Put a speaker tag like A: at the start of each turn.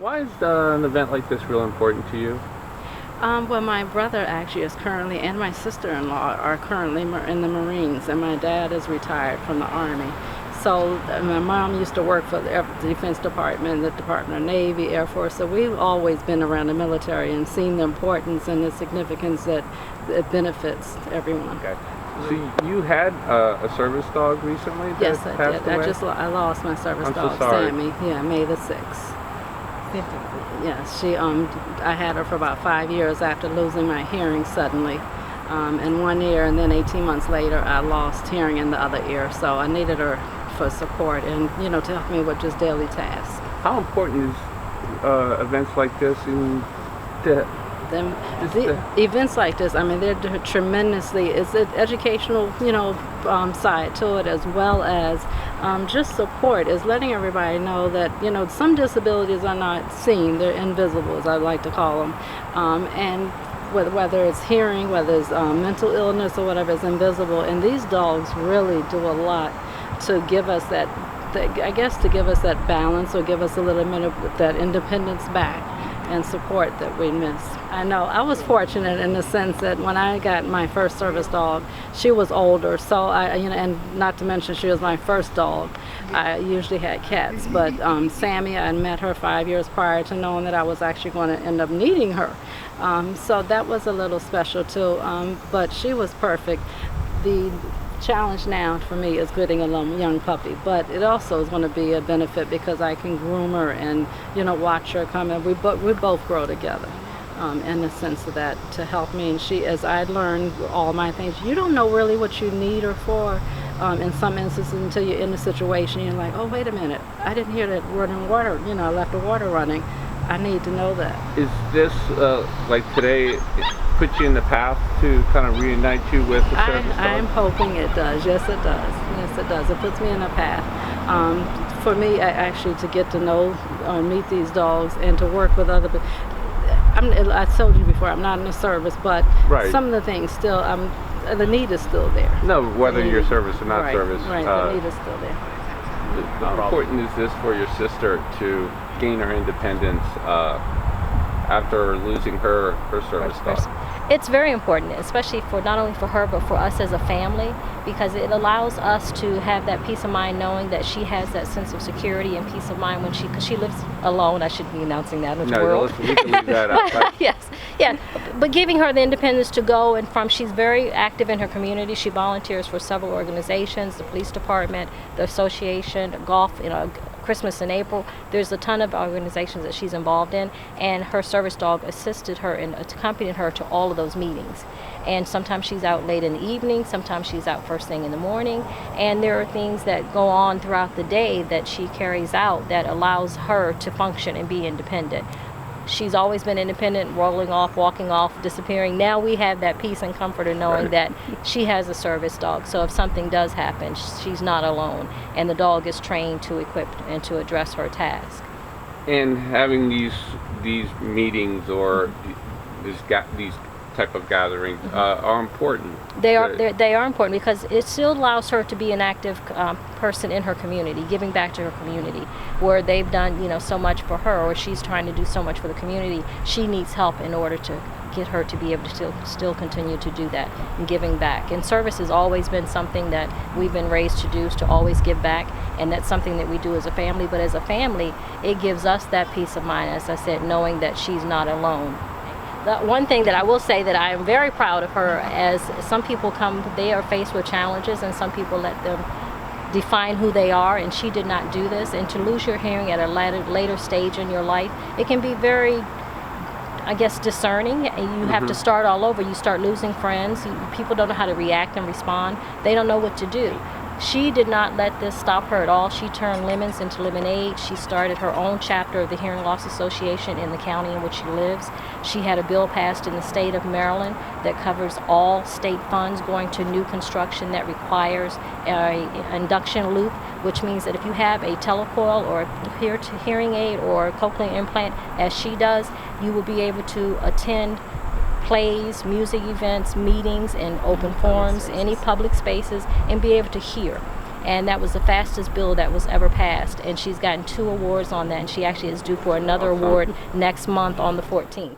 A: Why is an event like this real important to you?
B: Well, my brother actually is currently, and my sister-in-law are currently in the Marines, and my dad is retired from the Army. So my mom used to work for the Defense Department, the Department of Navy, Air Force, so we've always been around the military and seen the importance and the significance that it benefits everyone.
A: Okay. So you had a service dog recently that
B: Yes, I
A: passed
B: did.
A: away?
B: I lost my service
A: I'm so
B: dog,
A: sorry.
B: Sammy, yeah, May the 6th. Yes, I had her for about 5 years after losing my hearing suddenly. In 1 year, and then 18 months later, I lost hearing in the other ear. So I needed her for support and, to help me with just daily tasks.
A: How important is events like this
B: Events like this, I mean, they're tremendously, it's an educational, side to it, as well as just support, is letting everybody know that, some disabilities are not seen, they're invisible, as I like to call them. And whether it's hearing, whether it's mental illness or whatever, is invisible. And these dogs really do a lot to give us that balance, or give us a little bit of that independence back and support that we miss. I know I was fortunate in the sense that when I got my first service dog, she was older, so and not to mention she was my first dog. I usually had cats, but Sammy, I met her 5 years prior to knowing that I was actually going to end up needing her. So that was a little special too, but she was perfect. The challenge now for me is getting a young puppy, but it also is going to be a benefit because I can groom her and watch her come, and we both grow together in the sense of that, to help me. And she, as I learned all my things, you don't know really what you need her for in some instances until you're in a situation. You're like, oh, wait a minute, I didn't hear that running water, I left the water running. I need to know that.
A: Is this, like today, put you in the path to kind of reunite you with the service dog?
B: I'm hoping it does. Yes, it does. Yes, it does. It puts me in a path. For me, actually, to get to know, meet these dogs and to work with other people. I told you before, I'm not in the service, but
A: right.
B: Some of the things still, the need is still there.
A: No, whether you're service or not
B: right,
A: service.
B: Right, the need is still there.
A: How important is this for your sister to gain her independence after losing her service dog?
C: It's very important, especially for not only for her but for us as a family, because it allows us to have that peace of mind knowing that she has that sense of security and peace of mind because she lives alone. I shouldn't be announcing that in the world.
A: No, we can leave that out.
C: Yes, yeah, but giving her the independence to go and from. She's very active in her community. She volunteers for several organizations, the police department, the association, golf, Christmas in April. There's a ton of organizations that she's involved in, and her service dog assisted her and accompanied her to all of those meetings. And sometimes she's out late in the evening, sometimes she's out first thing in the morning, and there are things that go on throughout the day that she carries out that allows her to function and be independent. She's always been independent, rolling off, walking off, disappearing. Now we have that peace and comfort of knowing that she has a service dog. So if something does happen, she's not alone. And the dog is trained to equip and to address her task.
A: And having these meetings or these type of gatherings are important.
C: They are important because it still allows her to be an active person in her community, giving back to her community, where they've done so much for her, or she's trying to do so much for the community. She needs help in order to get her to be able to still continue to do that and giving back. And service has always been something that we've been raised to do, is to always give back, and that's something that we do as a family. But as a family, it gives us that peace of mind, as I said, knowing that she's not alone. The one thing that I will say that I am very proud of her, as some people they are faced with challenges, and some people let them define who they are, and she did not do this. And to lose your hearing at a later stage in your life, it can be very, I guess, discerning. You have to start all over. You start losing friends. People don't know how to react and respond. They don't know what to do. She did not let this stop her at all. She turned lemons into lemonade. She started her own chapter of the Hearing Loss Association in the county in which she lives. She had a bill passed in the state of Maryland that covers all state funds going to new construction that requires an induction loop, which means that if you have a telecoil or a hearing aid or a cochlear implant, as she does, you will be able to attend plays, music events, meetings, and open forums, any public spaces, and be able to hear. And that was the fastest bill that was ever passed. And she's gotten 2 awards on that, and she actually is due for another award next month on the 14th.